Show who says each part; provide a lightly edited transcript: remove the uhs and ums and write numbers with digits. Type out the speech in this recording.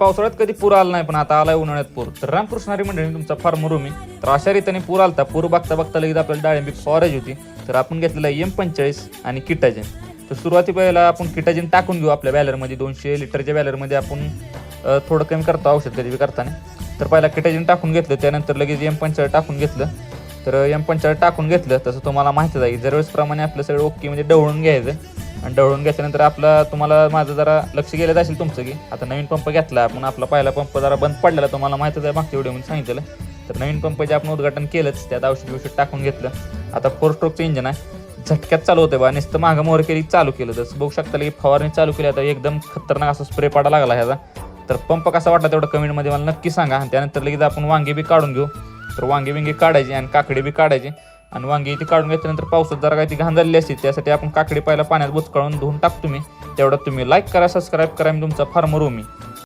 Speaker 1: पावसाळ्यात कधी पूर आला नाही, पण आता आलाय उन्हाळ्यात पूर. तर रामकृष्णारी मंडळी तुमचा फार्म रूम आहे. तर अशा रीतीने पूर आलता. पूर बघता बघता लगेच आपल्याला डाळिंबी फवारायची होती. तर आपण घेतलेला M45 आणि किटाजिन. तर सुरुवाती पहिला आपण किटाजिन टाकून घेऊ आपल्या बॅलरमध्ये. 200 लिटरच्या बॅलरमध्ये आपण थोडं कमी करतो औषध कधी बी करताना. तर पहिला किटाजिन टाकून घेतलं, त्यानंतर लगेच M45 टाकून घेतलं. तर M45 टाकून घेतलं तसं तुम्हाला माहितीच आहे की दरवेळेसप्रमाणे आपलं सगळं ओके म्हणजे ढवळून घ्यायचं. आणि ढवळून घेतल्यानंतर आपला तुम्हाला माझं जरा लक्ष गेलं असेल तुमचं की आता नवीन पंप घेतला आपण. आपला पहिला पंप जरा बंद पडलेला, तुम्हाला माहितीच आहे मागच्या व्हिडिओमध्ये सांगितलं. तर नवीन पंपाचे आपण उद्घाटन केलंच, त्यात औषध टाकून घेतलं. आता 4 स्ट्रोकचं इंजन आहे, झटक्यात चालू होतं बा. नुसतं मागं मोर केली चालू केलं. जसं बघू शकता की फवारणी चालू केली. आता एकदम खतरनाक असा स्प्रे पडा लागला ह्याचा. तर पंप कसा वाटला तेवढं कमेंटमध्ये मला नक्की सांगा. आणि त्यानंतर लगेच आपण वांगे बी काढून घेऊ. तर वांगे बिंगे काढायची आणि काकडे बी काढायचे. आणि वांगी ती काढून घेतल्यानंतर पावसात जरा काही ती घाण झालेली असते, त्यासाठी आपण काकडे पहिला पाण्यात बुचकाळून धुवून टाकतो मी. तेवढं तुम्ही लाईक करा, सबस्क्राईब करा. मी तुमचा फार्मर रूम आहे.